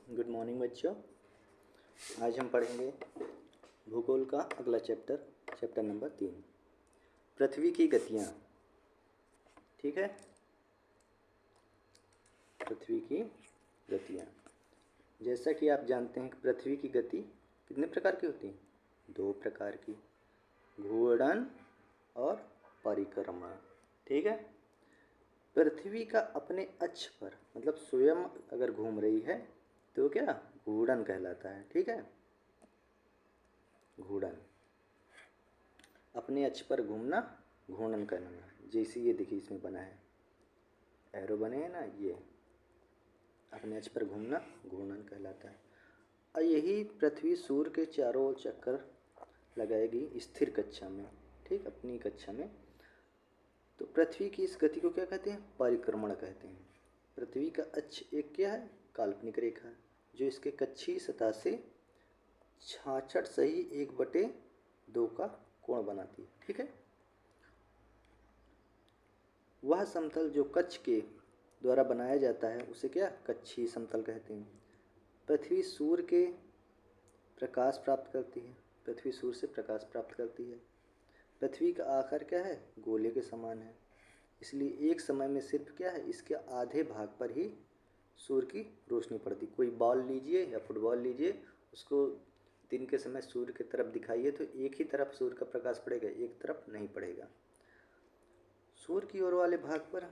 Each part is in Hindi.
गुड मॉर्निंग बच्चों। आज हम पढ़ेंगे भूगोल का अगला चैप्टर नंबर 3, पृथ्वी की गतियाँ। ठीक है, पृथ्वी की गतियाँ। जैसा कि आप जानते हैं कि पृथ्वी की गति कितने प्रकार की होती है? 2 प्रकार की, घूर्णन और परिक्रमण। ठीक है, पृथ्वी का अपने अक्ष पर मतलब स्वयं अगर घूम रही है तो क्या घूर्णन कहलाता है। ठीक है, घूर्णन, अपने अक्ष पर घूमना घूर्णन कहलाना। जैसे ये देखिए इसमें बना है, एरो बने हैं ना, ये अपने अक्ष पर घूमना घूर्णन कहलाता है। और यही पृथ्वी सूर्य के चारों ओर चक्कर लगाएगी स्थिर कक्षा में। ठीक, अपनी कक्षा में। तो पृथ्वी की इस गति को क्या कहते हैं? परिक्रमण कहते हैं। पृथ्वी का अक्ष एक क्या है? काल्पनिक रेखा जो इसके कक्षीय सतह से 66 सही 1/2 का कोण बनाती है। ठीक है, वह समतल जो कक्ष के द्वारा बनाया जाता है उसे क्या कक्षीय समतल कहते हैं। पृथ्वी सूर्य के प्रकाश प्राप्त करती है, पृथ्वी सूर्य से प्रकाश प्राप्त करती है। पृथ्वी का आकार क्या है? गोले के समान है, इसलिए एक समय में सिर्फ क्या है इसके आधे भाग पर ही सूर्य की रोशनी पड़ती। कोई बॉल लीजिए या फुटबॉल लीजिए, उसको दिन के समय सूर्य की तरफ दिखाइए तो एक ही तरफ सूर्य का प्रकाश पड़ेगा, एक तरफ नहीं पड़ेगा। सूर्य की ओर वाले भाग पर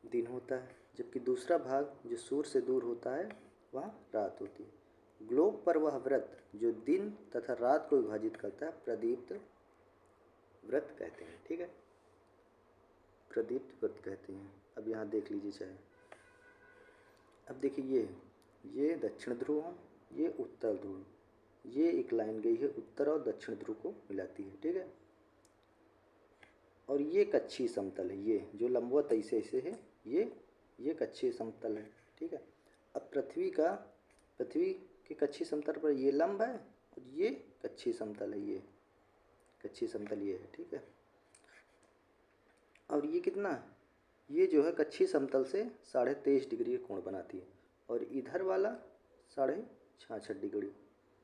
दिन होता है, जबकि दूसरा भाग जो सूर्य से दूर होता है वह रात होती है। ग्लोब पर वह वृत्त जो दिन तथा रात को विभाजित करता है प्रदीप्त वृत्त कहते हैं। ठीक है, प्रदीप्त वृत्त कहते हैं। अब यहाँ देख लीजिए चाहे, अब देखिए ये दक्षिण ध्रुव है, ये उत्तर ध्रुव, ये एक लाइन गई है उत्तर और दक्षिण ध्रुव को मिलाती है। ठीक है, और ये कक्षीय समतल है, ये जो लंबवत ऐसे ऐसे है ये कक्षीय समतल है। ठीक है, अब पृथ्वी के कक्षीय समतल पर ये लंब है और ये कक्षीय समतल है, ये कक्षीय समतल ये है। ठीक है, और ये कितना, ये जो है कक्षीय समतल से 23.5 डिग्री का कोण बनाती है और इधर वाला 66.5 डिग्री।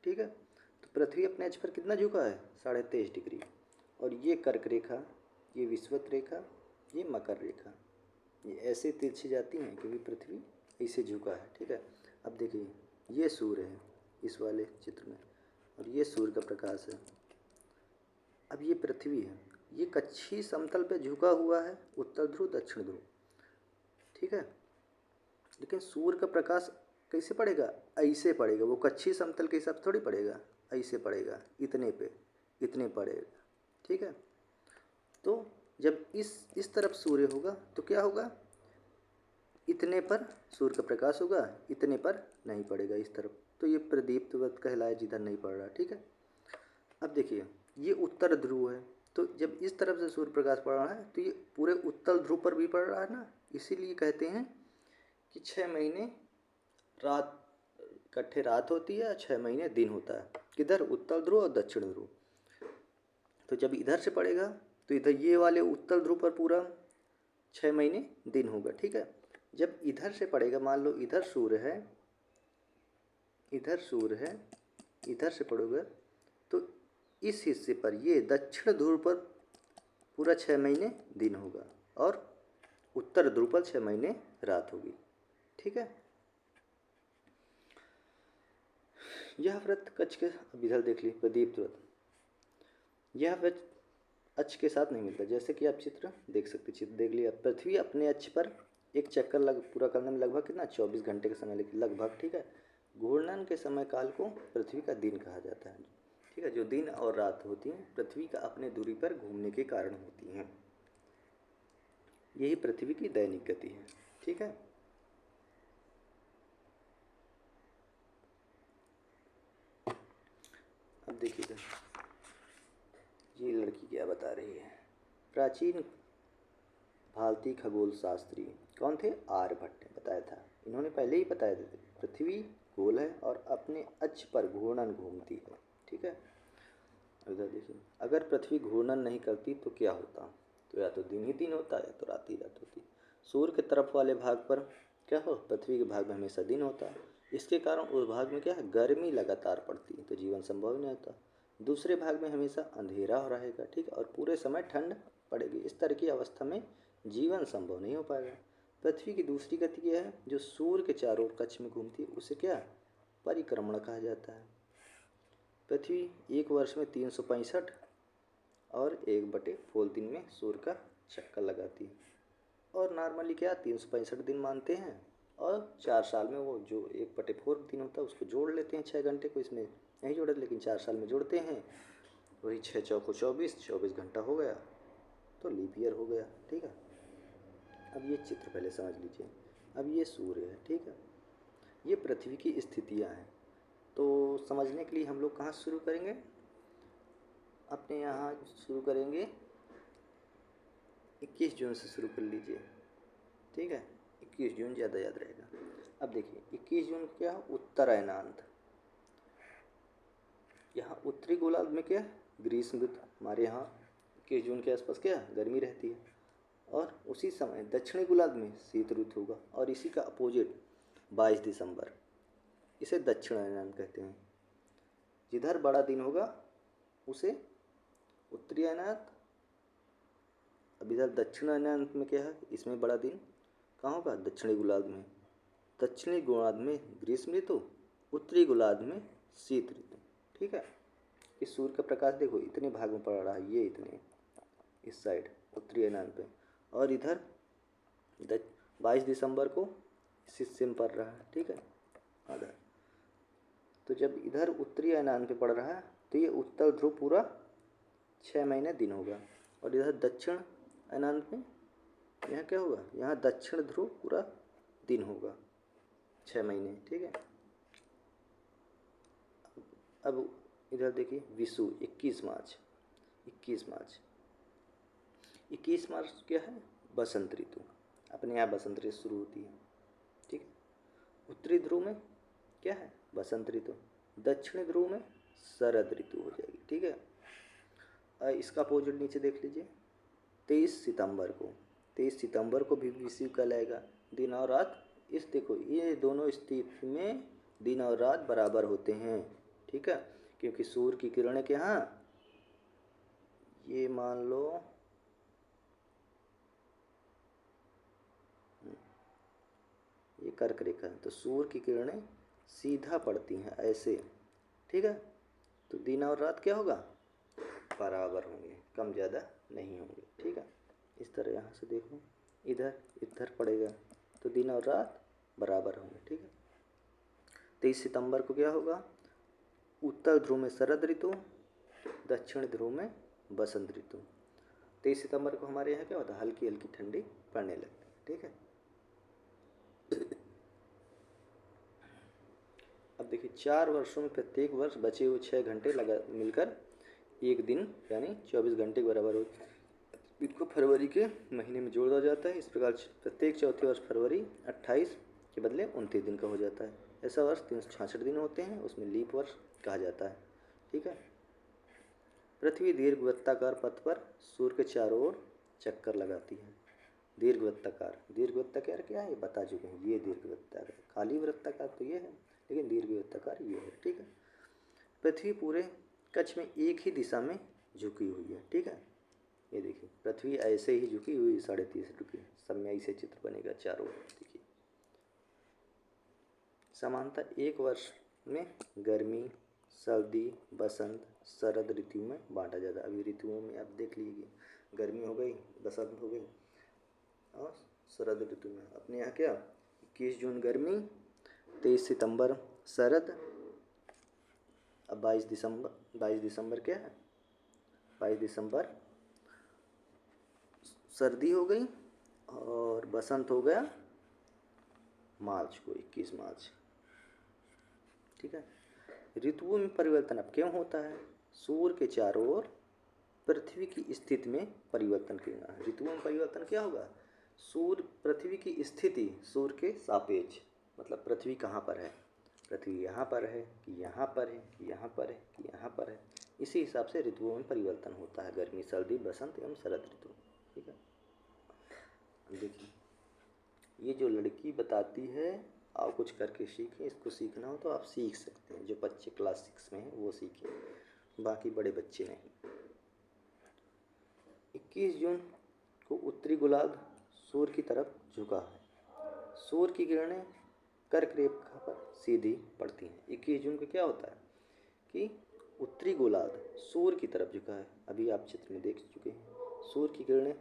ठीक है, तो पृथ्वी अपने अक्ष पर कितना झुका है? 23.5 डिग्री। और ये कर्क रेखा, ये विषुवत रेखा, ये मकर रेखा, ये ऐसे तिरछी जाती हैं क्योंकि पृथ्वी ऐसे झुका है। ठीक है, अब देखिए ये सूर्य है इस वाले चित्र में और ये सूर्य का प्रकाश है। अब ये पृथ्वी है, ये कक्षीय समतल पे झुका हुआ है, उत्तर ध्रुव दक्षिण ध्रुव। ठीक है, लेकिन सूर्य का प्रकाश कैसे पड़ेगा? ऐसे पड़ेगा, वो कक्षीय समतल के हिसाब से थोड़ी पड़ेगा, ऐसे पड़ेगा, इतने पड़ेगा। ठीक है, तो जब इस तरफ सूर्य होगा तो क्या होगा? इतने पर सूर्य का प्रकाश होगा, इतने पर नहीं पड़ेगा इस तरफ, तो ये प्रदीप्त वृत्त कहलाया जिधर नहीं पड़ रहा। ठीक है, अब देखिए ये उत्तर ध्रुव है, तो जब इस तरफ से सूर्य प्रकाश पड़ रहा है तो ये पूरे उत्तर ध्रुव पर भी पड़ रहा है ना, इसीलिए कहते हैं कि 6 महीने रात इकट्ठे रात होती है, 6 महीने दिन होता है। किधर? उत्तर ध्रुव और दक्षिण ध्रुव। तो जब इधर से पड़ेगा तो इधर ये वाले उत्तर ध्रुव पर पूरा 6 महीने दिन होगा। ठीक है, जब इधर से पड़ेगा, मान लो इधर सूर्य है, इधर से पड़ोगे तो इस हिस्से पर ये दक्षिण ध्रुव पर पूरा 6 महीने दिन होगा और उत्तर ध्रुव पर 6 महीने रात होगी। ठीक है, यह वृत्त कक्ष के, अब इधर देख लीजिए प्रदीप्त वृत्त, यह वृत्त अक्ष के साथ नहीं मिलता। जैसे कि आप चित्र देख सकते, चित्र देख लिया, पृथ्वी अपने अक्ष पर एक चक्कर पूरा करने में लगभग कितना 24 घंटे का समय लेती लगभग। ठीक है, घूर्णन के समय काल को पृथ्वी का दिन कहा जाता है। ठीक है, जो दिन और रात होती हैं पृथ्वी का अपने दूरी पर घूमने के कारण होती हैं। यही पृथ्वी की दैनिक गति है। ठीक है, अब देखिएगा ये लड़की क्या बता रही है। प्राचीन भारतीय खगोल शास्त्री कौन थे? आर्यभट्ट ने बताया था। इन्होंने पहले ही बताया था पृथ्वी गोल है और अपने अक्ष पर घूर्णन घूमती है। ठीक है, इधर देखिए, अगर पृथ्वी घूर्णन नहीं करती तो क्या होता? तो या तो दिन ही दिन होता या तो रात ही रात होती। सूर्य के तरफ वाले भाग पर क्या हो? पृथ्वी के भाग में हमेशा दिन होता है, इसके कारण उस भाग में क्या है, गर्मी लगातार पड़ती है, तो जीवन संभव नहीं होता। दूसरे भाग में हमेशा अंधेरा हो रहेगा, ठीक है, और पूरे समय ठंड पड़ेगी। इस तरह की अवस्था में जीवन संभव नहीं हो पाएगा। पृथ्वी की दूसरी गति क्या है, जो सूर्य के चारों ओर कक्ष में घूमती है, उसे क्या, परिक्रमण कहा जाता है। पृथ्वी एक वर्ष में 365 और 1/4 दिन में सूर्य का चक्कर लगाती है। और नॉर्मली क्या 365 दिन मानते हैं, और 4 साल में वो जो 1/4 दिन होता है उसको जोड़ लेते हैं, 6 घंटे को इसमें नहीं जोड़ते, लेकिन 4 साल में जोड़ते हैं, वही 6 चौको 24, 24 घंटा हो गया, तो लीप ईयर हो गया, ठीक है। अब ये चित्र पहले समझ लीजिए। अब ये सूर्य है, ठीक है, ये पृथ्वी की स्थितियाँ हैं। तो समझने के लिए हम लोग कहाँ शुरू करेंगे, अपने यहाँ शुरू करेंगे 21 जून से शुरू कर लीजिए, ठीक है, 21 जून ज़्यादा याद रहेगा। अब देखिए 21 जून को क्या, उत्तरायणांत। यहाँ उत्तरी गोलार्ध में क्या, ग्रीष्म ऋतु। हमारे यहाँ 21 जून के आसपास क्या, गर्मी रहती है। और उसी समय दक्षिणी गोलार्ध में शीत ऋतु होगा। और इसी का अपोजिट 22 दिसंबर, इसे दक्षिणायनांत कहते हैं। जिधर बड़ा दिन होगा उसे उत्तरी अयनांत। अब इधर दक्षिणायनांत में क्या है, इसमें बड़ा दिन कहाँ होगा, दक्षिणी गोलार्ध में। दक्षिणी गोलार्ध में ग्रीष्म ऋतु, उत्तरी गोलार्ध में शीत ऋतु, ठीक है। इस सूर्य का प्रकाश देखो इतने भाग में पड़ रहा है, ये इतने इस साइड उत्तरी अयनांत पे, और इधर 22 दिसंबर को इस हिस्से में पड़ रहा है, ठीक है, आधा। तो जब इधर उत्तरी अयनांत पे पड़ रहा है तो ये उत्तर ध्रुव पूरा 6 महीने दिन होगा। और इधर दक्षिण अयनांत में यहाँ क्या होगा, यहाँ दक्षिण ध्रुव पूरा दिन होगा 6 महीने, ठीक है। अब इधर देखिए विषु 21 मार्च 21 मार्च 21 मार्च क्या है, बसंत ऋतु। अपने यहाँ बसंत ऋतु शुरू होती है, ठीक है। उत्तरी ध्रुव में क्या है, बसंत ऋतु। दक्षिणी ध्रुव में शरद ऋतु हो जाएगी, ठीक है। इसका अपोजिट नीचे देख लीजिए, 23 सितंबर को भी विषु कल आएगा। दिन और रात, इस देखो ये दोनों स्थिति में दिन और रात बराबर होते हैं, ठीक है, क्योंकि सूर्य की किरणें के यहाँ, ये मान लो ये कर्क रेखा है, तो सूर्य की किरणें सीधा पड़ती हैं ऐसे, ठीक है। तो दिन और रात क्या होगा, बराबर होंगे, कम ज़्यादा नहीं होंगे, ठीक है। इस तरह यहाँ से देखो, इधर इधर पड़ेगा तो दिन और रात बराबर होंगे, ठीक है। 23 सितंबर को क्या होगा, उत्तर ध्रुव में शरद ऋतु, दक्षिण ध्रुव में बसंत ऋतु। 23 सितंबर को हमारे यहाँ क्या होता है, हल्की हल्की ठंडी पड़ने लगती है, ठीक है। अब देखिए 4 वर्षों में प्रत्येक वर्ष बचे हुए 6 घंटे लगा मिलकर एक दिन यानी 24 घंटे के बराबर होते हैं। इनको फरवरी के महीने में जोड़ा जाता है। इस प्रकार प्रत्येक चौथे वर्ष फरवरी 28 के बदले 29 दिन का हो जाता है। ऐसा वर्ष 366 दिन होते हैं, उसमें लीप वर्ष कहा जाता है, ठीक है। पृथ्वी दीर्घवृत्ताकार पथ पर सूर्य के चारों ओर चक्कर लगाती है। दीर्घवृत्ताकार क्या है ये बता चुके हैं, ये दीर्घवृत्ताकार। खाली वृत्ताकार तो ये है, लेकिन दीर्घवृत्ताकार ये है, ठीक है। पृथ्वी पूरे कक्ष में एक ही दिशा में झुकी हुई है, ठीक है। ये देखिए पृथ्वी ऐसे ही झुकी हुई 30.5 डिग्री, समयाई से चित्र बनेगा चारों ओर। देखिए समानता एक वर्ष में गर्मी, सर्दी, बसंत, शरद ऋतु में बांटा जाता है। अभी ऋतुओं में आप देख लीजिए, गर्मी हो गई, बसंत हो गई और शरद ऋतु में अपने यहाँ क्या 21 जून गर्मी, 23 सितंबर शरद, अब 22 दिसंबर क्या है, 22 दिसंबर सर्दी हो गई और बसंत हो गया मार्च को, 21 मार्च, ठीक है। ऋतुओं में परिवर्तन अब क्यों होता है, सूर्य के चारों ओर पृथ्वी की स्थिति में परिवर्तन क्यों है। ऋतुओं में परिवर्तन क्या होगा, सूर्य पृथ्वी की स्थिति सूर्य के सापेक्ष, मतलब पृथ्वी कहाँ पर है, पृथ्वी यहाँ पर है कि यहाँ पर है कि यहाँ पर है कि यहाँ पर है, इसी हिसाब से ऋतुओं में परिवर्तन होता है, गर्मी, सर्दी, बसंत एवं शरद ऋतु, ठीक है। देखिए ये जो लड़की बताती है आओ कुछ करके सीखें। इसको सीखना हो तो आप सीख सकते हैं, जो बच्चे क्लास 6 में हैं वो सीखें, बाकी बड़े बच्चे नहीं। 21 जून को उत्तरी गोलार्ध सूर्य की तरफ झुका है। सूर्य की किरणें कर्क रेखा पर सीधी पड़ती हैं। 21 जून को क्या होता है कि उत्तरी गोलार्ध सूर्य की तरफ झुका है। अभी आप चित्र में देख चुके हैं, सूर्य की किरणें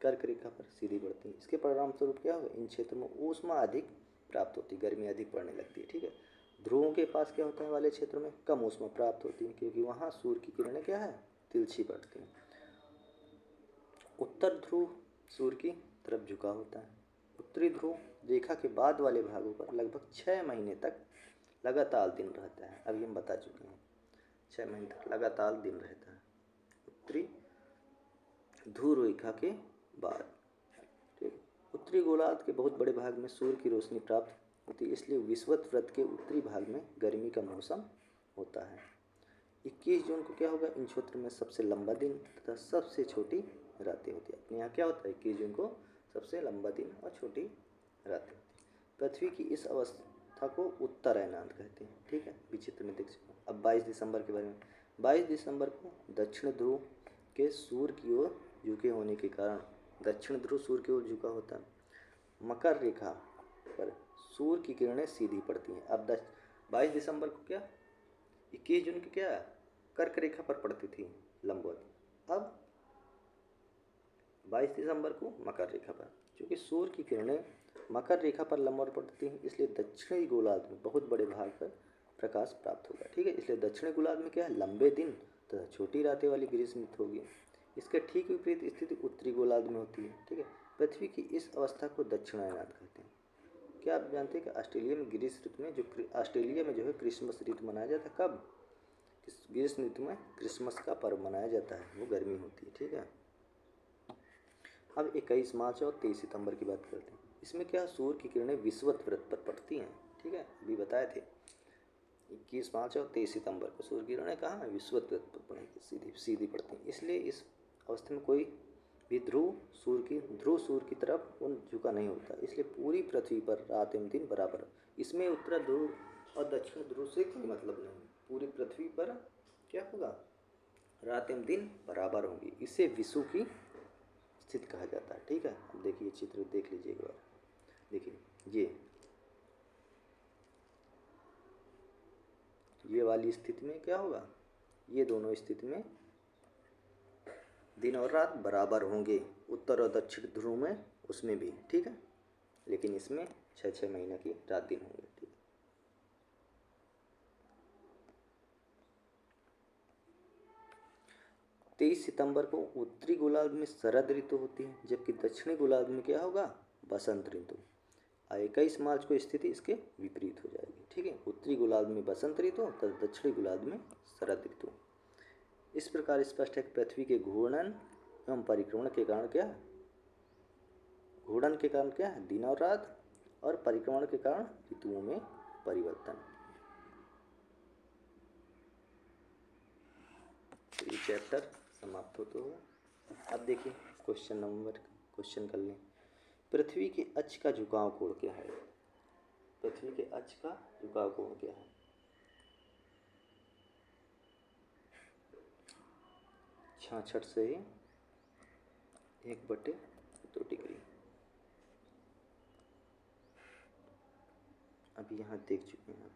कर्क रेखा पर सीधी पड़ती हैं। इसके परिणाम स्वरूप क्या होगा, इन क्षेत्रों में ऊष्मा अधिक प्राप्त होती है, गर्मी अधिक पड़ने लगती है। ठीक है, ध्रुवों के पास क्या होता है, वाले क्षेत्रों में कम ऊष्मा प्राप्त होती है, क्योंकि वहाँ सूर्य की किरणें क्या है, तिरछी पड़ती हैं। उत्तर ध्रुव सूर्य की तरफ झुका होता है। उत्तरी ध्रुव रेखा के बाद वाले भागों पर लगभग 6 महीने तक लगातार दिन रहता है। अभी हम बता चुके हैं, 6 महीने तक लगातार दिन रहता है उत्तरी ध्रुव रेखा के बाद। ठीक, उत्तरी गोलार्ध के बहुत बड़े भाग में सूर्य की रोशनी प्राप्त होती है, इसलिए विषुवत वृत्त के उत्तरी भाग में गर्मी का मौसम होता है। 21 जून को क्या होगा, इन क्षेत्र में सबसे लंबा दिन तथा सबसे छोटी रातें होती है। अपने यहाँ क्या होता है, 21 जून को सबसे लंबा दिन और छोटी रातें होती है। पृथ्वी की इस अवस्था को उत्तरायणांत कहते हैं। ठीक है, विचित्र में देख सकते हैं। अब 22 दिसंबर के बारे में। 22 दिसंबर को दक्षिण ध्रुव के सूर्य की ओर झुके होने के कारण, दक्षिण ध्रुव सूर्य की ओर झुका होता है, मकर रेखा पर सूर्य की किरणें सीधी पड़ती हैं। अब 22 दिसंबर को क्या, 21 जून की क्या कर्क रेखा पर पड़ती थी लंबवत, अब 22 दिसंबर को मकर रेखा पर। क्योंकि सूर्य की किरणें मकर रेखा पर लंबवत पड़ती हैं, इसलिए दक्षिणी गोलार्ध में बहुत बड़े भाग पर प्रकाश प्राप्त होगा। ठीक है, इसलिए दक्षिणी गोलार्ध में क्या है, लंबे दिन तथा छोटी रातें वाली ग्रीष्म ऋतु होगी। इसके ठीक विपरीत स्थिति उत्तरी गोलार्ध में होती है। ठीक है, पृथ्वी की इस अवस्था को दक्षिणायनात कहते हैं। क्या आप जानते हैं कि ऑस्ट्रेलिया में ग्रीष्म ऋतु में ऑस्ट्रेलिया में जो है क्रिसमस ऋतु मनाया जाता है। कब, ग्रीष्म ऋतु में क्रिसमस का पर्व मनाया जाता है, वो गर्मी होती है। ठीक है, अब 21 मार्च और 23 सितंबर की बात करते हैं। इसमें क्या, सूर्य की किरणें विषुवत वृत्त पर पड़ती हैं। ठीक है, अभी बताए थे 21 मार्च और 23 सितंबर को सूर्य की किरणें कहाँ, विषुवत वृत्त पर पड़ेंगी, सीधी सीधी पड़ती हैं। इसलिए इस अवस्था में कोई भी ध्रुव सूर्य की तरफ झुका नहीं होता, इसलिए पूरी पृथ्वी पर रात एवं दिन बराबर। इसमें उत्तर ध्रुव और दक्षिण ध्रुव से कोई मतलब नहीं, पूरी पृथ्वी पर क्या होगा, रात एवं दिन बराबर होंगी। इसे विषुव की स्थिति कहा जाता है। ठीक है, अब देखिए चित्र देख लीजिए एक बार। देखिए ये वाली स्थिति में क्या होगा, ये दोनों स्थिति में दिन और रात बराबर होंगे, उत्तर और दक्षिण ध्रुव में उसमें भी। ठीक है, लेकिन इसमें 6 महीने की रात दिन होंगे। ठीक, 23 सितंबर को उत्तरी गोलार्ध में शरद ऋतु होती है, जबकि दक्षिणी गोलार्ध में क्या होगा, बसंत ऋतु। 21 मार्च को स्थिति इसके विपरीत हो जाएगी। ठीक है, उत्तरी गोलार्ध में बसंत ऋतु तथा दक्षिणी गोलार्ध में शरद ऋतु। इस प्रकार स्पष्ट है कि पृथ्वी के घूर्णन एवं परिक्रमण के कारण क्या है, घूर्णन के कारण क्या है, दिन और रात, और परिक्रमण के कारण ऋतुओं में परिवर्तन। ये चैप्टर समाप्त होते हुए अब देखिए क्वेश्चन कर लें। पृथ्वी के अक्ष का झुकाव कोण क्या है, पृथ्वी के अक्ष का झुकाव कोण क्या है, 66 से 1/2 डिग्री। अभी यहाँ देख चुके हैं।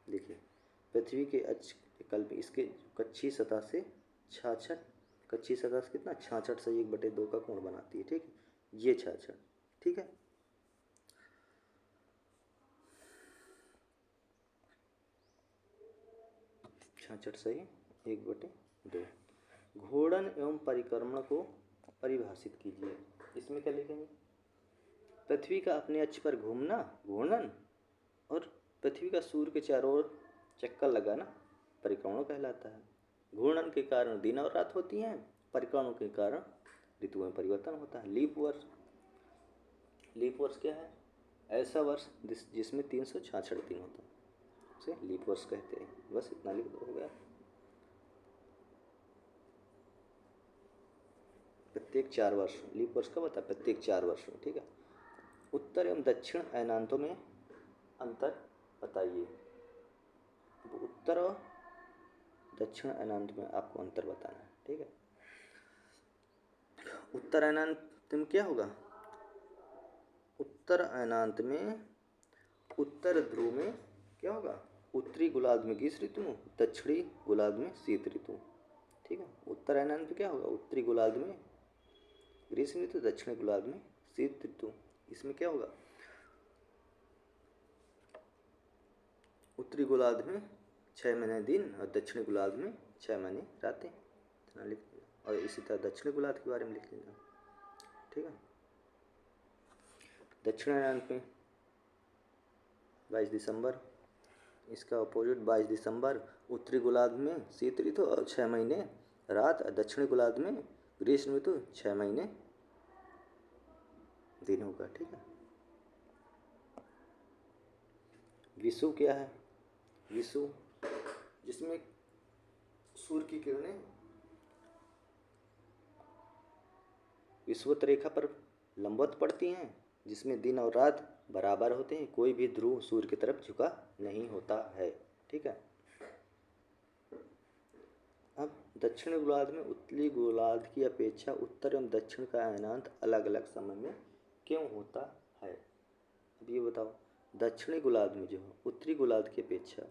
देखिए पृथ्वी के अक्ष कल्प इसके कच्ची सतह से 66, कच्ची सतह से कितना, 66 से 1/2 का कोण बनाती है। ठीक है, ये 66। ठीक है, छाछठ से 1/2। घूर्णन एवं परिक्रमण को परिभाषित कीजिए। इसमें क्या लिखेंगे, पृथ्वी का अपने अक्ष पर घूमना घूर्णन, और पृथ्वी का सूर्य के चारों ओर चक्कर लगाना परिक्रमण कहलाता है। घूर्णन के कारण दिन और रात होती हैं, परिक्रमण के कारण ऋतु में परिवर्तन होता है। लीप वर्ष क्या है, ऐसा वर्ष जिसमें 366 दिन होता है, उसे लीप वर्ष कहते हैं। बस इतना लिख दो, हो गया। प्रत्येक 4 वर्ष, लीप वर्ष कब होता है? प्रत्येक 4 वर्ष में, ठीक है। उत्तर एवं दक्षिण अयनांतों में अंतर बताइए। उत्तर और दक्षिण अयनांत में आपको अंतर बताना है, ठीक है। उत्तर अयनांत में क्या होगा? उत्तर अयनांत में उत्तर ध्रुव में क्या होगा? उत्तरी गोलार्ध में ग्रीष्म ऋतु, दक्षिणी गोलार्ध में शीत ऋतु, ठीक है। उत्तर अयनांत में क्या होगा? उत्तरी गोलार्ध में ग्रीष्म ऋतु, दक्षिणी गोलार्ध में शीत ऋतु। इसमें क्या होगा? उत्तरी गोलार्ध में 6 महीने दिन और दक्षिणी गोलार्ध में 6 महीने रातें, इतना लिख लेना। और इसी तरह दक्षिणी गोलार्ध के बारे में लिख लेना, ठीक है। दक्षिण अयनांत में 22 दिसंबर, इसका अपोजिट 22 दिसंबर। उत्तरी गोलार्ध में शीत ऋतु और 6 महीने रात, और दक्षिणी गोलार्ध में ग्रीष्म ऋतु 6 महीने दिन होगा, ठीक है। विषुव क्या है? विषुव जिसमें सूर्य की किरणें विषुवत रेखा पर लंबवत पड़ती हैं, जिसमें दिन और रात बराबर होते हैं, कोई भी ध्रुव सूर्य की तरफ झुका नहीं होता है, ठीक है। अब दक्षिण गोलार्ध में उत्तरी गोलार्ध की अपेक्षा उत्तर एवं दक्षिण का अयनांत अलग अलग समय में क्यों होता है? अब ये बताओ, दक्षिणी गोलार्ध में जो है उत्तरी गोलार्ध की अपेक्षा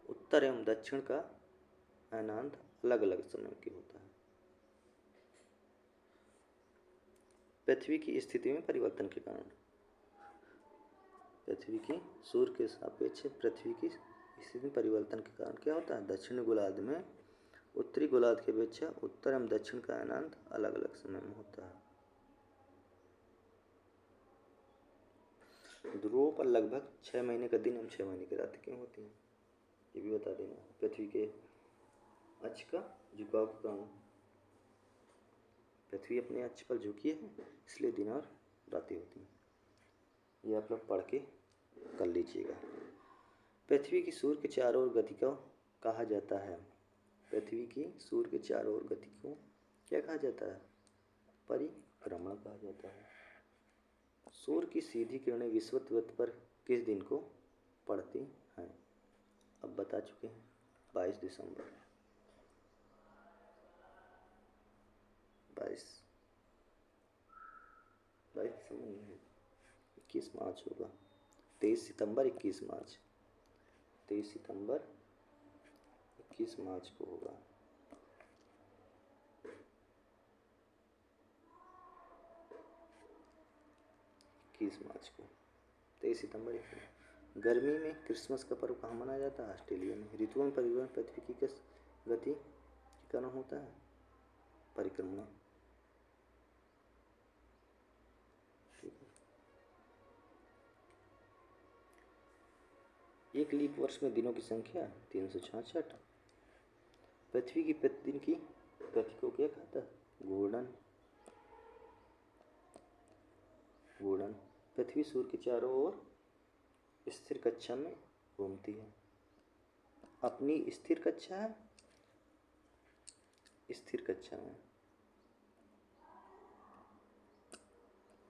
उत्तर एवं दक्षिण का अयनांत अलग अलग समय में क्यों होता है? पृथ्वी की स्थिति में परिवर्तन के कारण, पृथ्वी की सूर्य के सापेक्ष पृथ्वी की स्थिति में परिवर्तन के कारण क्या होता है? दक्षिणी गोलार्ध में उत्तरी गोलार्ध की अपेक्षा उत्तर एवं दक्षिण का अयनांत अलग अलग समय में होता है। ध्रुवों पर लगभग 6 महीने का दिन एवं 6 महीने की रात क्यों होती हैं? ये भी बता देना। पृथ्वी के अक्ष का झुकाव के कारण, पृथ्वी अपने अक्ष पर झुकी है, इसलिए दिन और रातें होती हैं। ये आप लोग पढ़ के कर लीजिएगा। पृथ्वी की सूर्य के चारों ओर गति को कहा जाता है? पृथ्वी की सूर्य के चारों ओर गति को क्या कहा जाता है? परिक्रमण कहा जाता है। सूर्य की सीधी किरणें विषुवत वृत्त पर किस दिन को पड़ती हैं? अब बता चुके हैं, 22 दिसंबर। 22 दिसंबर नहीं है, 21 मार्च होगा। 23 सितंबर 21 मार्च, 23 सितंबर 21 मार्च को होगा। मार्च को 23 सितंबर। गर्मी में क्रिसमस का पर्व कहाँ मनाया जाता है? ऑस्ट्रेलिया में। ऋतुओं में परिवर्तन पृथ्वी की किस गति के कारण होता है? परिक्रमण, ठीक है। एक लीप वर्ष में दिनों की संख्या 366। पृथ्वी की प्रतिदिन की गति को क्या कहता है? घूर्णन। घूर्णन। पृथ्वी सूर्य के चारों ओर स्थिर कक्षा में घूमती है। अपनी स्थिर कक्षा है, स्थिर कक्षा में,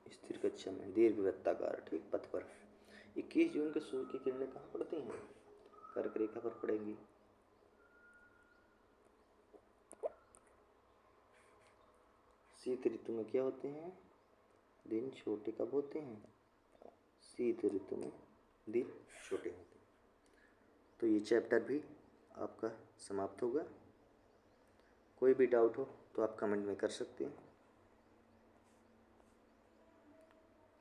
स्थिर कक्षा में दीर्घवृत्ताकार, ठीक, पथ पर। 21 जून को सूर्य की किरणें कहाँ पड़ती हैं? कर्क रेखा पर पड़ेंगी। शीत ऋतु में क्या होते हैं? दिन छोटे कब होते हैं? शीत ऋतु में दिन छोटे होते हैं। तो ये चैप्टर भी आपका समाप्त होगा। कोई भी डाउट हो तो आप कमेंट में कर सकते हैं।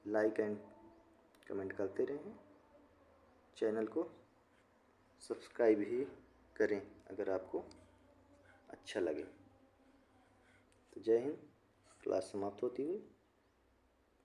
लाइक एंड कमेंट करते रहें। चैनल को सब्सक्राइब भी करें अगर आपको अच्छा लगे। तो जय हिंद। क्लास समाप्त होती हुई